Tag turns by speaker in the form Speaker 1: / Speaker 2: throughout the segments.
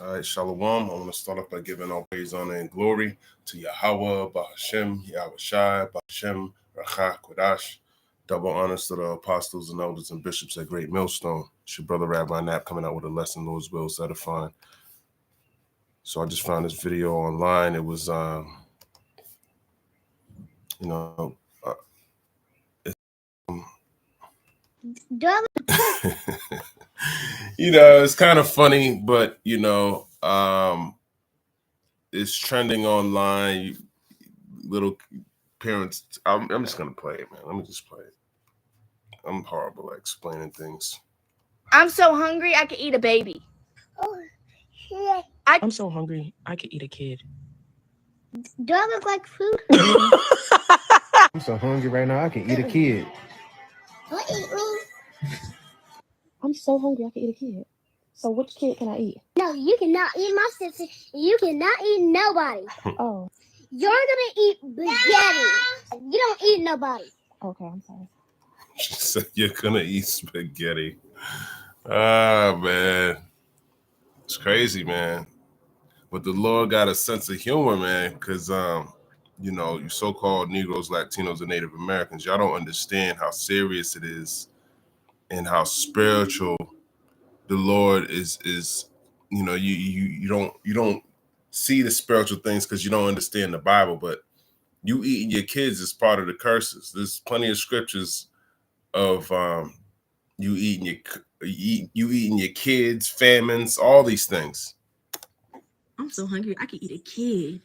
Speaker 1: All right, Shalom. I want to start off by giving all praise, honor, and glory to Yahweh, Bahashem, Yahweh Shai, Bahashem, Rachah, Kodash. Double honors to the apostles and elders and bishops at Great Millstone. It's your brother Rabbi Knapp coming out with a lesson, Lord's will, edifying. So I just found this video online. It was, it's kind of funny, but it's trending online. Little parents, I'm just gonna play it, man. Let me just play it. I'm horrible at explaining things.
Speaker 2: I'm so hungry I could eat a baby.
Speaker 3: I'm so hungry I could eat a kid.
Speaker 2: Do I look like food?
Speaker 4: I'm so hungry right now I can eat a kid.
Speaker 2: What eat me?
Speaker 3: I'm so hungry I can eat a kid. So which kid can I eat?
Speaker 2: No, you cannot eat my sister. You cannot eat nobody.
Speaker 3: Oh.
Speaker 2: You're gonna eat spaghetti. You don't eat nobody.
Speaker 3: Okay, I'm sorry.
Speaker 1: She said you're gonna eat spaghetti. Ah, man. It's crazy, man. But the Lord got a sense of humor, man, because you so-called Negroes, Latinos, and Native Americans, y'all don't understand how serious it is and how spiritual the Lord is. You don't see the spiritual things because you don't understand the Bible, but you eating your kids is part of the curses. There's plenty of scriptures of you eating your kids, famines, all these things.
Speaker 5: I'm so hungry I could eat a kid.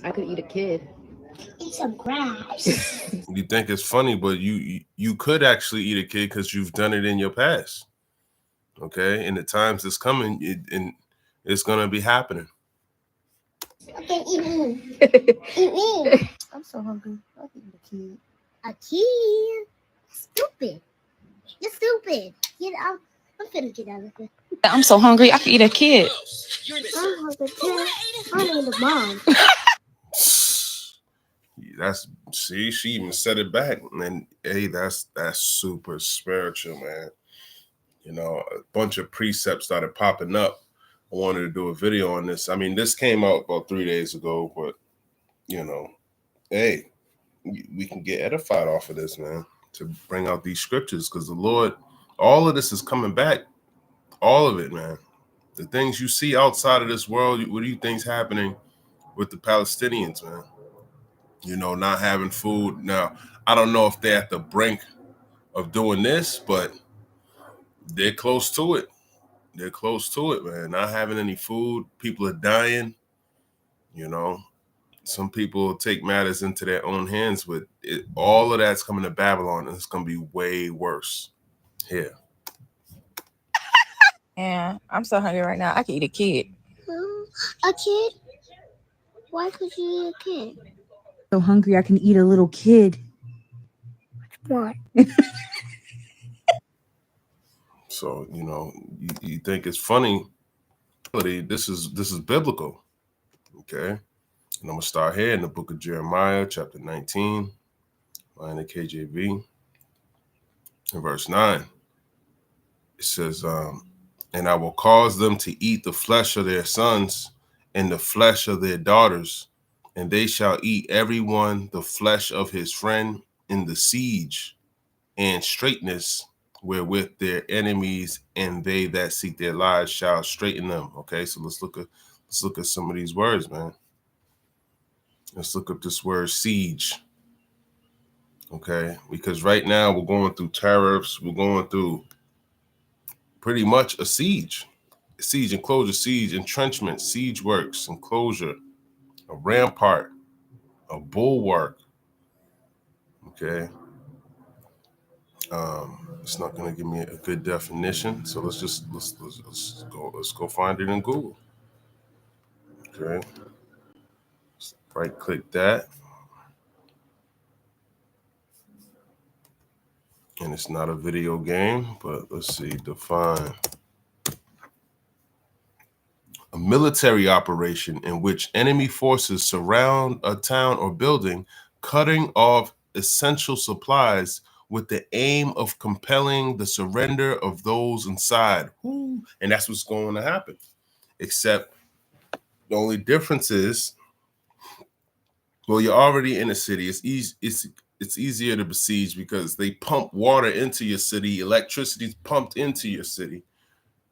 Speaker 3: I could eat a kid.
Speaker 2: Eat some grass.
Speaker 1: You think it's funny, but you could actually eat a kid because you've done it in your past. Okay, and the times it's coming, and it's gonna be happening.
Speaker 2: Okay, eat me. Eat me.
Speaker 3: I'm so hungry I could eat a kid.
Speaker 2: A kid? Stupid. You're stupid. Get out. I'm finna get out of here.
Speaker 3: I'm so hungry I could eat a kid.
Speaker 2: I'm hungry too. I need a mom.
Speaker 1: She even said it back, and hey, that's super spiritual, man. A bunch of precepts started popping up. I wanted to do a video on this. I mean, this came out about 3 days ago, but hey, we can get edified off of this, man, to bring out these scriptures, because the Lord, all of this is coming back. All of it, man. The things you see outside of this world, what do you think's happening with the Palestinians, man? Not having food. Now, I don't know if they're at the brink of doing this, but they're close to it. They're close to it, man. Not having any food. People are dying. Some people take matters into their own hands, but all of that's coming to Babylon, and it's going to be way worse here.
Speaker 3: Yeah, I'm so hungry right now I could eat a kid.
Speaker 2: A kid? Why could you eat a kid?
Speaker 5: So hungry I can eat a little kid.
Speaker 2: What?
Speaker 1: So, you think it's funny. This is biblical. Okay. And I'm going to start here in the book of Jeremiah, chapter 19, in the KJV, in verse 9. It says, and I will cause them to eat the flesh of their sons and the flesh of their daughters, and they shall eat every one the flesh of his friend in the siege and straightness wherewith their enemies and they that seek their lives shall straighten them. Okay, so let's look at some of these words, man. Let's look up this word siege. Okay, because right now we're going through tariffs, we're going through pretty much a siege. Siege, enclosure, siege, entrenchment, siege works, enclosure, a rampart, a bulwark. Okay. It's not going to give me a good definition, so let's go find it in Google. Okay. Right click that. And it's not a video game, but let's see, define. A military operation in which enemy forces surround a town or building, cutting off essential supplies with the aim of compelling the surrender of those inside. Woo. And that's what's going to happen. Except the only difference is, well, you're already in a city. It's easy. It's easier to besiege because they pump water into your city. Electricity's pumped into your city.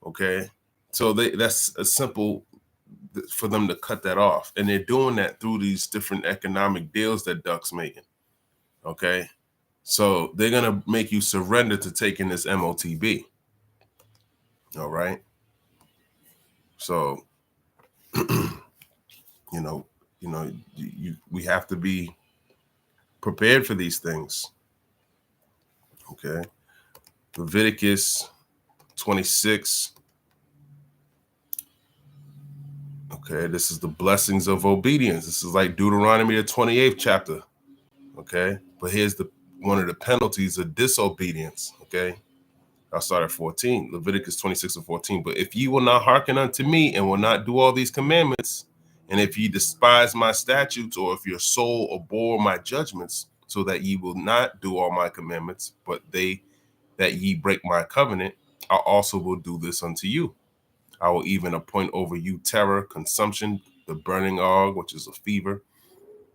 Speaker 1: Okay, so that's a simple for them to cut that off, and they're doing that through these different economic deals that Duck's making. Okay, so they're gonna make you surrender to taking this MOTB. All right, so we have to be prepared for these things. Okay, Leviticus 26. Okay, this is the blessings of obedience. This is like Deuteronomy, the 28th chapter. Okay, but here's one of the penalties of disobedience. Okay, I'll start at 14. Leviticus 26 and 14. But if ye will not hearken unto me and will not do all these commandments, and if ye despise my statutes, or if your soul abhor my judgments, so that ye will not do all my commandments, but that ye break my covenant, I also will do this unto you. I will even appoint over you terror, consumption, the burning ague, which is a fever,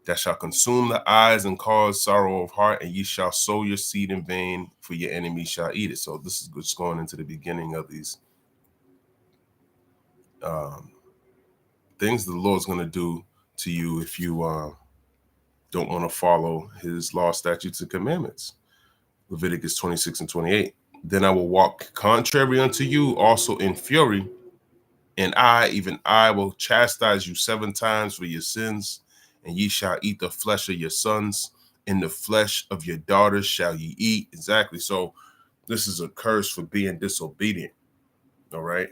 Speaker 1: that shall consume the eyes and cause sorrow of heart, and ye shall sow your seed in vain, for your enemies shall eat it. So this is just going into the beginning of these things the Lord's going to do to you if you don't want to follow his law, statutes, and commandments. Leviticus 26 and 28. Then I will walk contrary unto you also in fury, and even I will chastise you 7 times for your sins, and ye shall eat the flesh of your sons, and the flesh of your daughters shall ye eat. Exactly. So this is a curse for being disobedient. All right.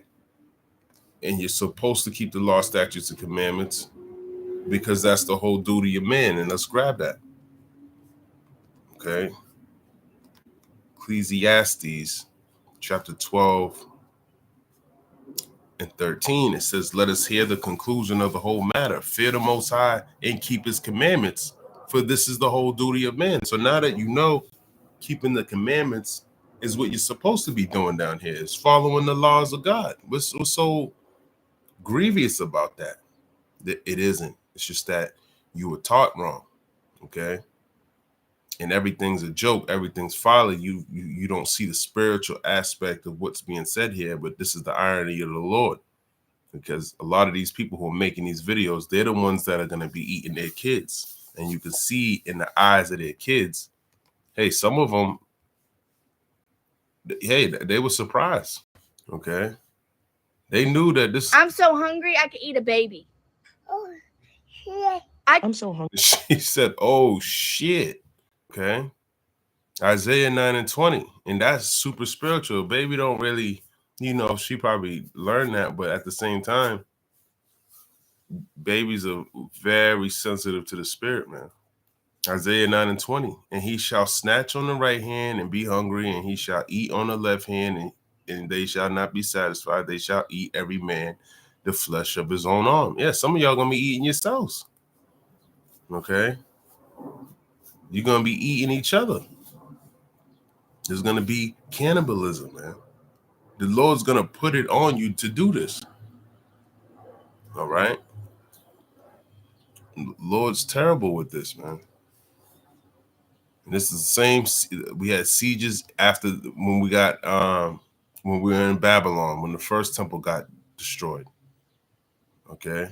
Speaker 1: And you're supposed to keep the law, statutes, and commandments because that's the whole duty of man. And let's grab that. Okay. Ecclesiastes chapter 12 and 13. It says, let us hear the conclusion of the whole matter. Fear the Most High and keep his commandments, for this is the whole duty of man. So now that you know keeping the commandments is what you're supposed to be doing down here, is following the laws of God. What's so grievous about that? It isn't. It's just that you were taught wrong. Okay. And everything's a joke. Everything's folly. You don't see the spiritual aspect of what's being said here, but this is the irony of the Lord. Because a lot of these people who are making these videos, they're the ones that are going to be eating their kids. And you can see in the eyes of their kids, hey, some of them, hey, they were surprised. Okay. They knew that this.
Speaker 6: I'm so hungry, I could eat a baby.
Speaker 2: Oh, shit.
Speaker 3: I'm so hungry.
Speaker 1: She said, oh, shit. Okay. Isaiah 9 and 20. And that's super spiritual. Baby don't really, she probably learned that. But at the same time, babies are very sensitive to the spirit, man. Isaiah 9 and 20. And he shall snatch on the right hand and be hungry, and he shall eat on the left hand, and they shall not be satisfied. They shall eat every man the flesh of his own arm. Yeah, some of y'all gonna be eating yourselves. Okay. You're gonna be eating each other. There's gonna be cannibalism, man. The Lord's gonna put it on you to do this. All right. The Lord's terrible with this, man. And this is the same. We had sieges after when we were in Babylon, when the first temple got destroyed. Okay.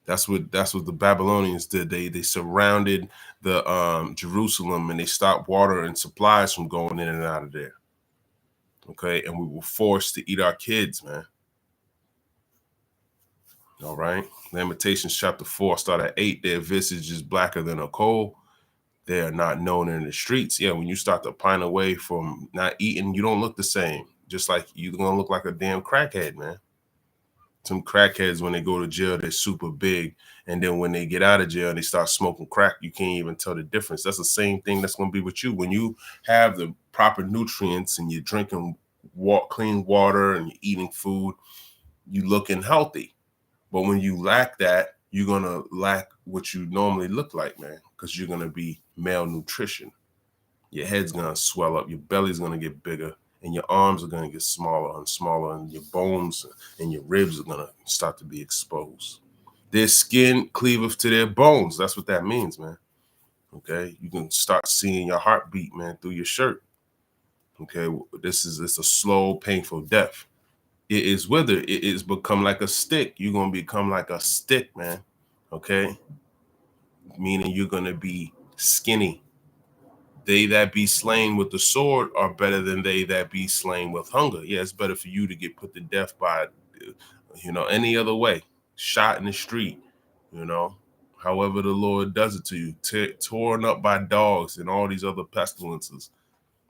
Speaker 1: That's what the Babylonians did. They surrounded the Jerusalem, and they stopped water and supplies from going in and out of there. Okay, and we were forced to eat our kids, man. All right. Lamentations chapter 4, start at 8. Their visage is blacker than a coal. They are not known in the streets. Yeah, when you start to pine away from not eating, you don't look the same. Just like you're gonna look like a damn crackhead, man. Some crackheads, when they go to jail, they're super big. And then when they get out of jail and they start smoking crack, you can't even tell the difference. That's the same thing that's going to be with you. When you have the proper nutrients and you're drinking clean water and you're eating food, you looking healthy. But when you lack that, you're going to lack what you normally look like, man, because you're going to be malnutrition. Your head's going to swell up. Your belly's going to get bigger. And your arms are going to get smaller and smaller. And your bones and your ribs are going to start to be exposed. Their skin cleaveth to their bones. That's what that means, man. Okay? You can start seeing your heartbeat, man, through your shirt. Okay? It's a slow, painful death. It is withered. It is become like a stick. You're going to become like a stick, man. Okay? Meaning you're going to be skinny. They that be slain with the sword are better than they that be slain with hunger. Yeah, it's better for you to get put to death by, any other way. Shot in the street, however the Lord does it to you, torn up by dogs and all these other pestilences,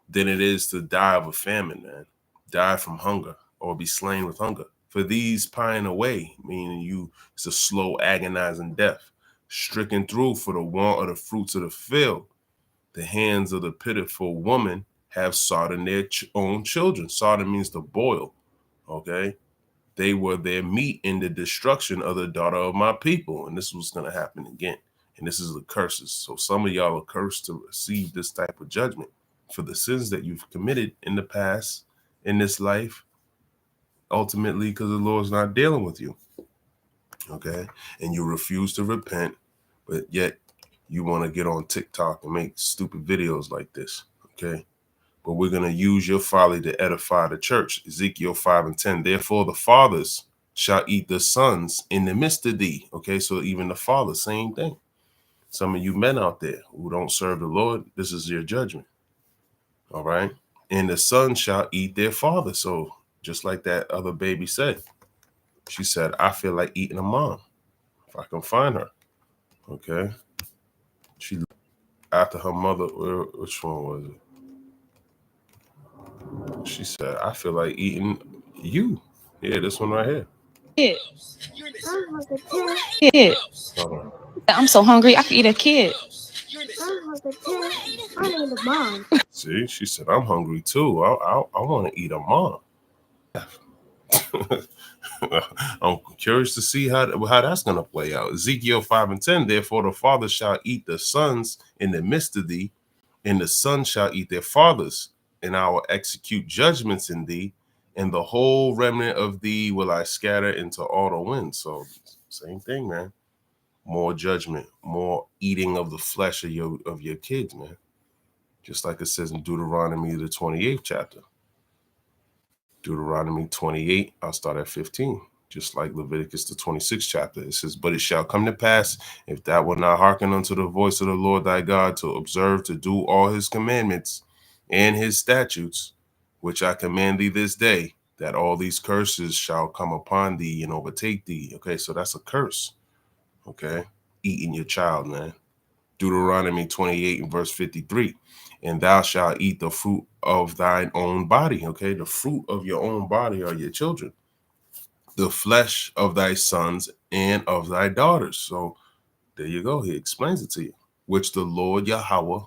Speaker 1: than it is to die of a famine, man. Die from hunger or be slain with hunger. For these pine away, meaning it's a slow, agonizing death, stricken through for the want of the fruits of the field. The hands of the pitiful woman have sodden their own children. Sodden means to boil, okay? They were their meat in the destruction of the daughter of my people. And this was going to happen again. And this is the curses. So some of y'all are cursed to receive this type of judgment for the sins that you've committed in the past, in this life, ultimately because the Lord's not dealing with you, okay? And you refuse to repent, but yet you want to get on TikTok and make stupid videos like this, okay? But we're going to use your folly to edify the church. Ezekiel 5:10. Therefore, the fathers shall eat the sons in the midst of thee. Okay, so even the father, same thing. Some of you men out there who don't serve the Lord, this is your judgment. All right. And the son shall eat their father. So just like that other baby said, she said, I feel like eating a mom if I can find her. Okay. She, after her mother, which one was it? She said, I feel like eating you. Yeah, this one right here.
Speaker 3: Kid.
Speaker 1: Hold on.
Speaker 3: I'm so hungry. I could eat a kid.
Speaker 2: I need a mom.
Speaker 1: See, she said, I'm hungry too. I want to eat a mom. I'm curious to see how that's going to play out. Ezekiel 5:10. Therefore, the father shall eat the sons in the midst of thee, and the sons shall eat their fathers, and I will execute judgments in thee, and the whole remnant of thee will I scatter into all the winds. So, same thing, man. More judgment, more eating of the flesh of your kids, man. Just like it says in Deuteronomy, the 28th chapter. Deuteronomy 28, I'll start at 15. Just like Leviticus, the 26th chapter. It says, but it shall come to pass, if thou wilt not hearken unto the voice of the Lord thy God, to observe, to do all his commandments and his statutes, which I command thee this day, that all these curses shall come upon thee and overtake thee. Okay, so that's a curse. Okay, eating your child, man. Deuteronomy 28 and verse 53. And thou shalt eat the fruit of thine own body. Okay, the fruit of your own body are your children. The flesh of thy sons and of thy daughters. So there you go. He explains it to you. Which the Lord Yahweh,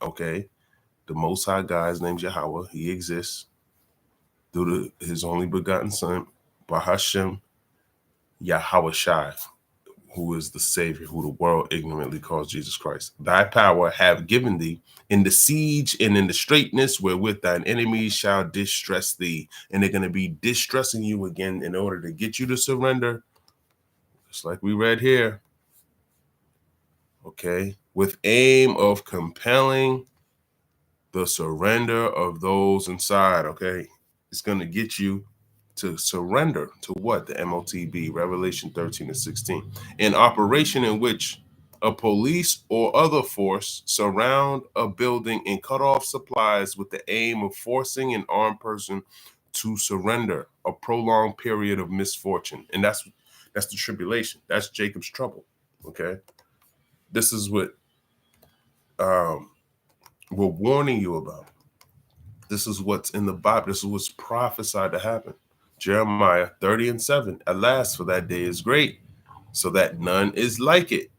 Speaker 1: okay, the Most High God, his name's Yahweh. He exists through his only begotten son, Bahashem Yahweh Shai, who is the Savior, who the world ignorantly calls Jesus Christ. Thy power have given thee in the siege and in the straitness wherewith thine enemies shall distress thee. And they're going to be distressing you again in order to get you to surrender. Just like we read here. Okay. With aim of compelling the surrender of those inside. Okay. It's going to get you to surrender to what? The MOTB, Revelation 13 and 16. An operation in which a police or other force surround a building and cut off supplies with the aim of forcing an armed person to surrender, a prolonged period of misfortune. And that's the tribulation. That's Jacob's trouble. Okay. This is what we're warning you about. This is what's in the Bible. This is what's prophesied to happen. Jeremiah 30 and 7. Alas, for that day is great, so that none is like it.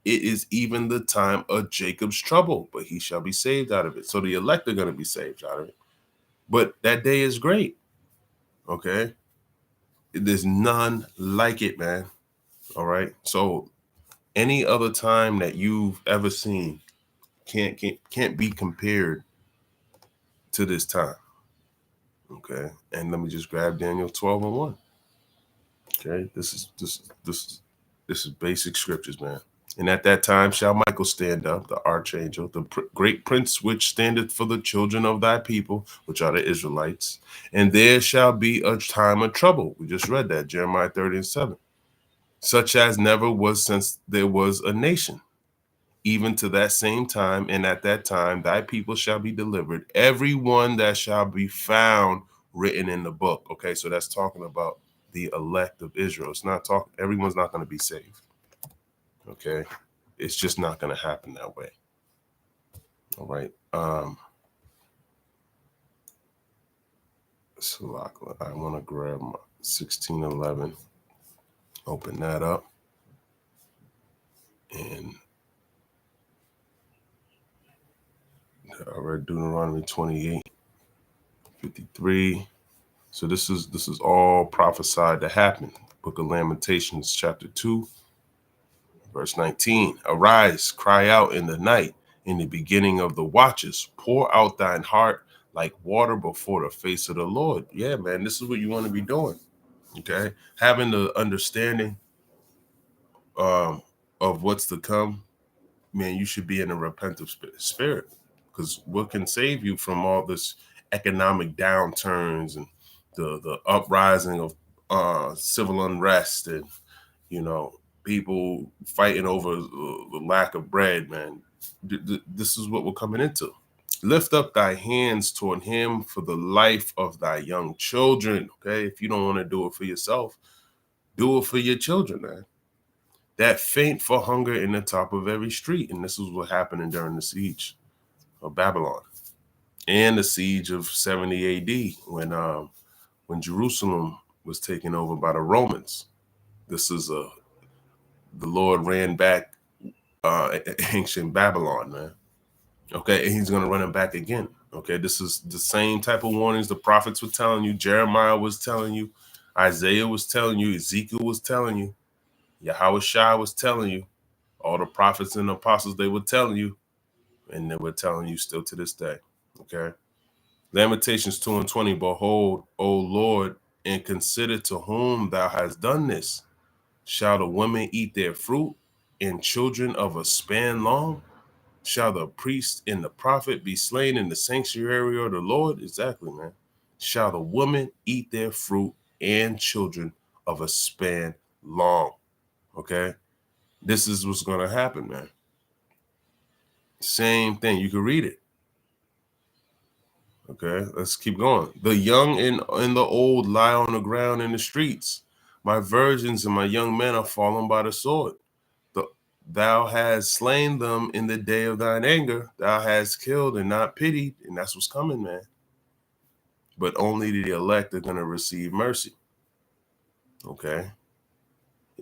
Speaker 1: It is even the time of Jacob's trouble, but he shall be saved out of it. So the elect are going to be saved out of it. But that day is great. Okay? There's none like it, man. All right? So any other time that you've ever seen can't be compared to this time. Okay, and let me just grab Daniel 12:1. Okay, this is basic scriptures, man. And at that time shall Michael stand up, the archangel, the great prince which standeth for the children of thy people, which are the Israelites. And there shall be a time of trouble. We just read that, Jeremiah 30:7. Such as never was since there was a nation, even to that same time. And at that time thy people shall be delivered, every one that shall be found written in the book. Okay, so that's talking about the elect of Israel. It's not talking, everyone's not going to be saved. Okay, it's just not going to happen that way. All right. So I want to grab my 16:11, open that up, and I read Deuteronomy 28:53. So this is all prophesied to happen. Book of Lamentations, chapter 2. Verse 19, arise, cry out in the night, in the beginning of the watches, pour out thine heart like water before the face of the Lord. Yeah, man, this is what you want to be doing. Okay, having the understanding of what's to come, man, you should be in a repentant spirit, because what can save you from all this economic downturns and the uprising of civil unrest and, you know, people fighting over the lack of bread, man. This is what we're coming into. Lift up thy hands toward him for the life of thy young children. Okay, if you don't want to do it for yourself, do it for your children, man. That faint for hunger in the top of every street. And this is what happened during the siege of Babylon and the siege of 70 AD when Jerusalem was taken over by the Romans. This is the Lord ran back ancient Babylon, man. Okay, and he's going to run it back again. Okay, this is the same type of warnings the prophets were telling you, Jeremiah was telling you, Isaiah was telling you, Ezekiel was telling you, Yahushua was telling you, all the prophets and apostles, they were telling you, and they were telling you still to this day. Okay, Lamentations 2:20, behold, O Lord, and consider to whom thou hast done this. Shall the women eat their fruit, and children of a span long? Shall the priest and the prophet be slain in the sanctuary of the Lord? Exactly, man. Shall the woman eat their fruit and children of a span long? Okay, this is what's going to happen, man. Same thing. You can read it. Okay, let's keep going. The young and the old lie on the ground in the streets. My virgins and my young men are fallen by the sword. Thou hast slain them in the day of thine anger. Thou hast killed and not pitied. And that's what's coming, man. But only the elect are going to receive mercy. Okay.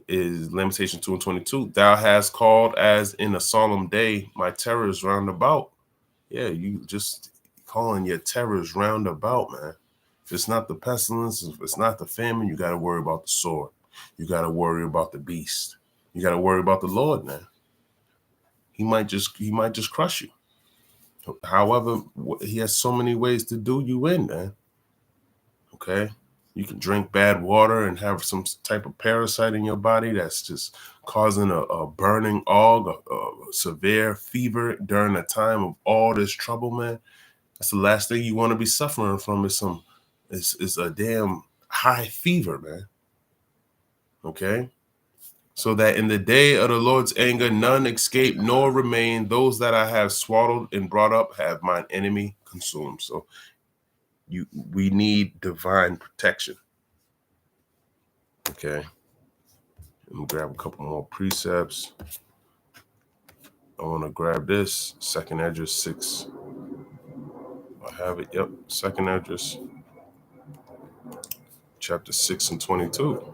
Speaker 1: Is Lamentation 2:22. Thou hast called as in a solemn day my terrors round about. Yeah, you just calling your terrors round about, man. If it's not the pestilence, if it's not the famine, you got to worry about the sword. You got to worry about the beast. You got to worry about the Lord, man. He might just crush you. However, he has so many ways to do you in, man. Okay? You can drink bad water and have some type of parasite in your body that's just causing a burning ague, a severe fever during a time of all this trouble, man. That's the last thing you want to be suffering from is a damn high fever, man. Okay? So that in the day of the Lord's anger, none escape nor remain. Those that I have swaddled and brought up have mine enemy consumed. So we need divine protection. Okay. Let me grab a couple more precepts. I want to grab this. 2nd Esdras 6. I have it. Yep. 2nd Esdras chapter 6 and 22.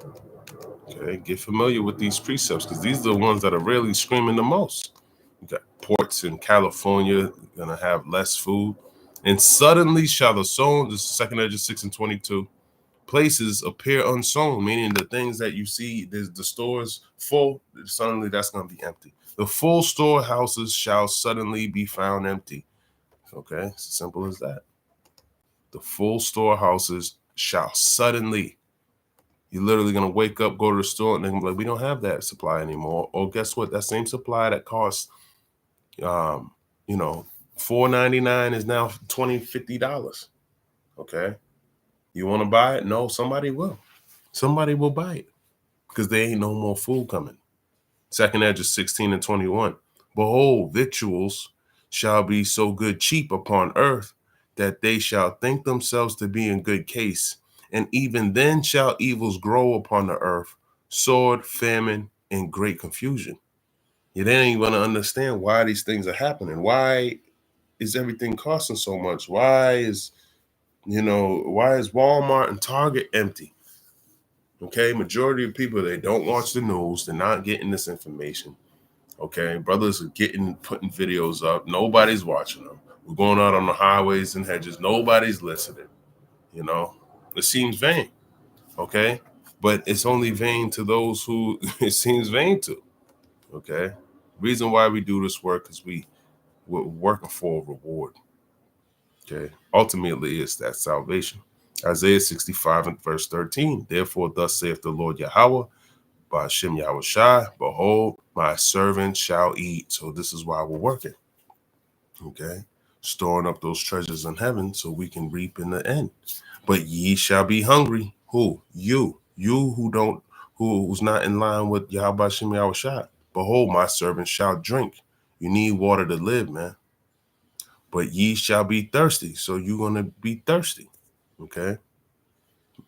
Speaker 1: Okay, get familiar with these precepts because these are the ones that are really screaming the most. You got ports in California gonna have less food, and suddenly shall the sown. This is 2nd Esdras 6 and 22. Places appear unsown, meaning the things that you see, the stores full. Suddenly, that's gonna be empty. The full storehouses shall suddenly be found empty. Okay, it's as simple as that. The full storehouses shall suddenly. You're literally going to wake up, go to the store, and they're going to be like, we don't have that supply anymore. Or guess what? That same supply that costs, $4.99 is now $20, $50. Okay. You want to buy it? No, somebody will. Somebody will buy it because there ain't no more food coming. 2nd Esdras 16 and 21. Behold, victuals shall be so good cheap upon earth that they shall think themselves to be in good case. And even then shall evils grow upon the earth, sword, famine, and great confusion. You then ain't going to understand why these things are happening. Why is everything costing so much? Why is Walmart and Target empty? Okay, majority of people, they don't watch the news. They're not getting this information. Okay, brothers are putting videos up. Nobody's watching them. We're going out on the highways and hedges. Nobody's listening. It seems vain. Okay, but it's only vain to those who it seems vain to. Okay, reason why we do this work is we're working for a reward. Okay, ultimately it's that salvation. Isaiah 65 and verse 13. Therefore, thus saith the Lord Yahweh, by Hashem Yahushai, behold, my servant shall eat. So this is why we're working. Okay, storing up those treasures in heaven so we can reap in the end. But ye shall be hungry. Who? You who's not in line with Yahweh Hashem Yahushai. Behold, my servant shall drink. You need water to live, man. But ye shall be thirsty. So you're going to be thirsty. Okay.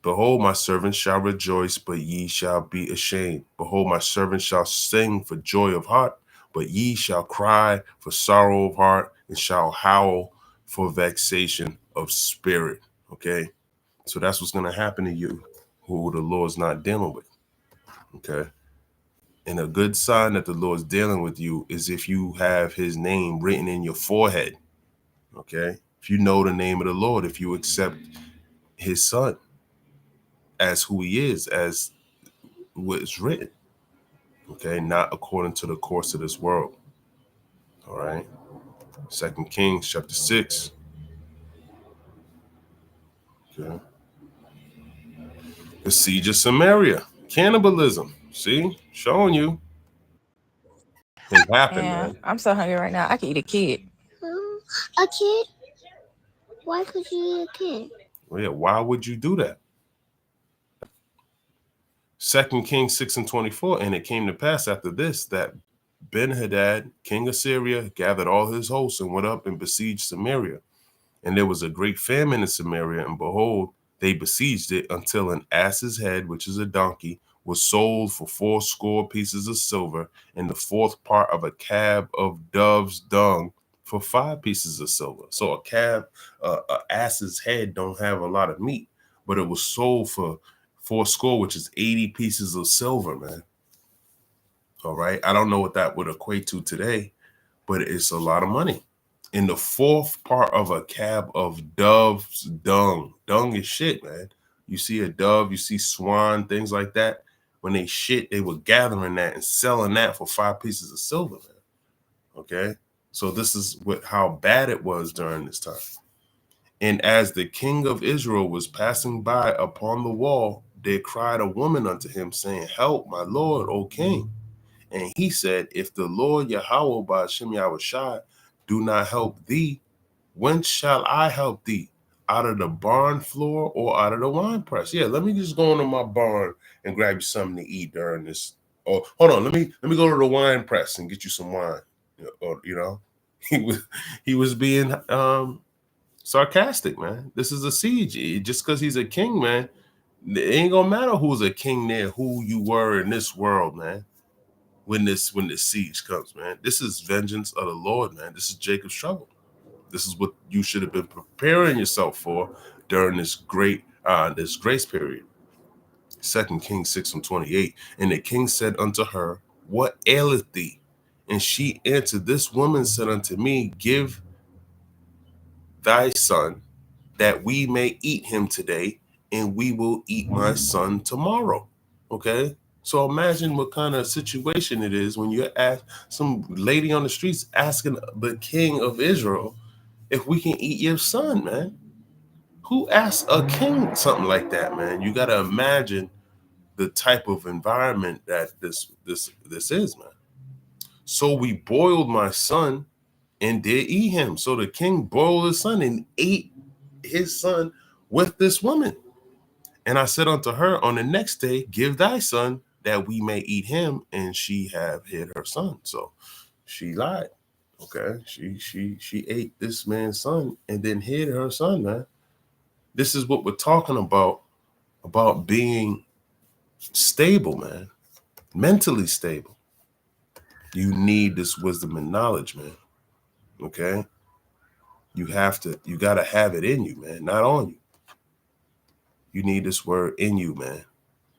Speaker 1: Behold, my servant shall rejoice, but ye shall be ashamed. Behold, my servant shall sing for joy of heart, but ye shall cry for sorrow of heart and shall howl for vexation of spirit. Okay. So that's what's going to happen to you, who the Lord's not dealing with. Okay. And a good sign that the Lord's dealing with you is if you have his name written in your forehead. Okay. If you know the name of the Lord, if you accept his son as who he is, as what is written. Okay. Not according to the course of this world. All right. 2 Kings chapter 6. Okay. The siege of Samaria. Cannibalism. See? Showing you. It happened,
Speaker 7: Yeah,
Speaker 1: man.
Speaker 7: I'm so hungry right now. I could eat a kid.
Speaker 2: A kid? Why could you eat a kid?
Speaker 1: Well, yeah, why would you do that? 2 Kings 6 and 24. And it came to pass after this that Ben-Hadad, king of Syria, gathered all his hosts and went up and besieged Samaria. And there was a great famine in Samaria, and behold, they besieged it until an ass's head, which is a donkey, was sold for 80 pieces of silver, and the fourth part of a cab of dove's dung for 5 pieces of silver. So a ass's head don't have a lot of meat, but it was sold for 80, which is 80 pieces of silver, man. All right. I don't know what that would equate to today, but it's a lot of money. In the fourth part of a cab of dove's dung. Dung is shit, man. You see a dove, you see swan, things like that. When they shit, they were gathering that and selling that for 5 pieces of silver, man. Okay. So this is how bad it was during this time. And as the king of Israel was passing by upon the wall, there cried a woman unto him, saying, help, my lord, O king. And he said, if the Lord Yahweh by Hashem Yahushai do not help thee, whence shall I help thee? Out of the barn floor or out of the wine press? Yeah, let me just go into my barn and grab you something to eat during this. Oh, hold on, let me go to the wine press and get you some wine. Or he was being sarcastic, man. This is a siege. Just because he's a king, man, it ain't gonna matter who's a king there, who you were in this world, man. When this siege comes, man, this is vengeance of the Lord, man. This is Jacob's trouble. This is what you should have been preparing yourself for during this great this grace period. 2 Kings 6 and 28. And the king said unto her, what aileth thee? And she answered, this woman said unto me, give thy son that we may eat him today, and we will eat my son tomorrow. Okay. So imagine what kind of situation it is when you ask some lady on the streets asking the king of Israel if we can eat your son, man. Who asks a king something like that, man? You got to imagine the type of environment that this is, man. So we boiled my son and did eat him. So the king boiled his son and ate his son with this woman. And I said unto her, on the next day, give thy son that we may eat him. And she have hid her son. So she lied. Okay. She ate this man's son and then hid her son, man. This is what we're talking about being stable, man. Mentally stable. You need this wisdom and knowledge, man. Okay? You got to have it in you, man, not on you. You need this word in you, man.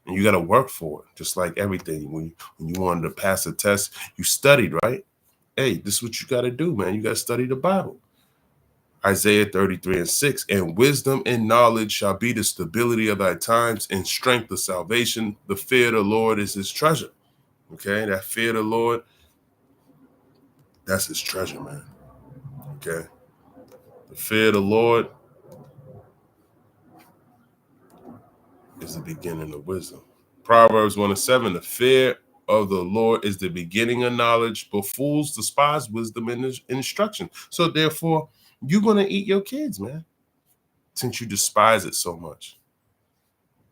Speaker 1: And you got to work for it, just like everything. When you wanted to pass a test, you studied, right? Hey, this is what you got to do, man. You got to study the Bible. Isaiah 33:6, and wisdom and knowledge shall be the stability of thy times, and strength of salvation. The fear of the Lord is his treasure. Okay, that fear of the Lord, that's his treasure, man. Okay, the fear of the Lord is the beginning of wisdom. Proverbs 1:7, the fear of the Lord is the beginning of knowledge, but fools despise wisdom and instruction. So therefore, you're going to eat your kids, man, since you despise it so much.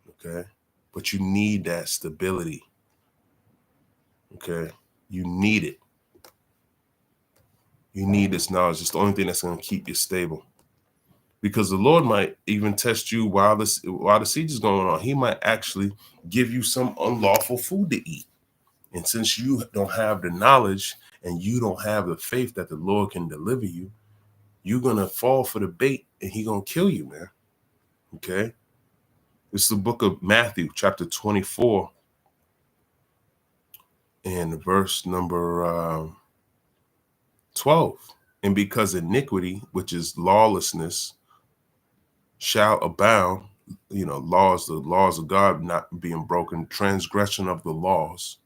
Speaker 1: Okay, but you need that stability. Okay, you need it. You need this knowledge. It's the only thing that's going to keep you stable. Because the Lord might even test you while the siege is going on. He might actually give you some unlawful food to eat. And since you don't have the knowledge and you don't have the faith that the Lord can deliver you, you're going to fall for the bait and he's going to kill you, man. Okay? It's the book of Matthew, chapter 24, and verse number 12. And because iniquity, which is lawlessness, shall abound, the laws of God not being broken, transgression of the laws,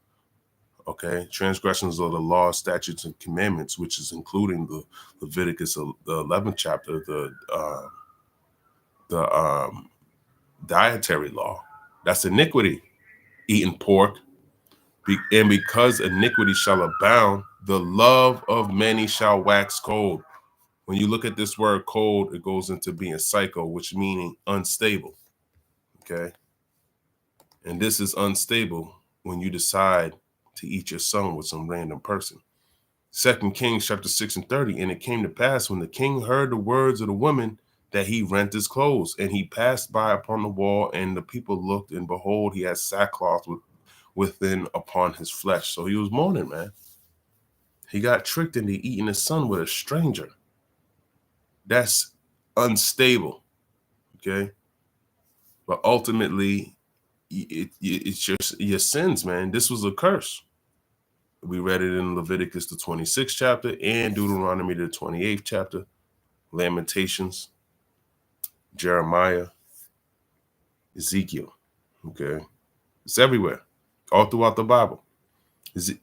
Speaker 1: okay, transgressions of the law, statutes, and commandments, which is including the Leviticus, the 11th chapter, the dietary law. That's iniquity, eating pork. And because iniquity shall abound, the love of many shall wax cold. When you look at this word cold, it goes into being psycho, which meaning unstable. Okay. And this is unstable when you decide to eat your son with some random person. 2 Kings chapter 6:30. And it came to pass when the king heard the words of the woman that he rent his clothes, and he passed by upon the wall, and the people looked, and behold, he had sackcloth within upon his flesh. So he was mourning, man. He got tricked into eating his son with a stranger. That's unstable. Okay. But ultimately, it's your sins, man. This was a curse. We read it in Leviticus, the 26th chapter, and Deuteronomy, the 28th chapter, Lamentations, Jeremiah, Ezekiel. Okay. It's everywhere, all throughout the Bible.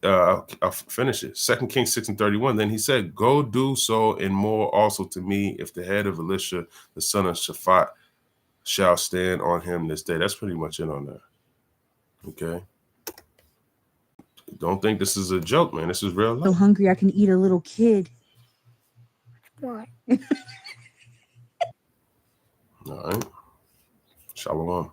Speaker 1: I'll finish it. 2 Kings 6:31. Then he said, go do so and more also to me, if the head of Elisha, the son of Shaphat, shall stand on him this day. That's pretty much it on that. Okay. Don't think this is a joke, man. This is real life.
Speaker 5: So hungry I can eat a little kid.
Speaker 2: What?
Speaker 1: All right. Shalom.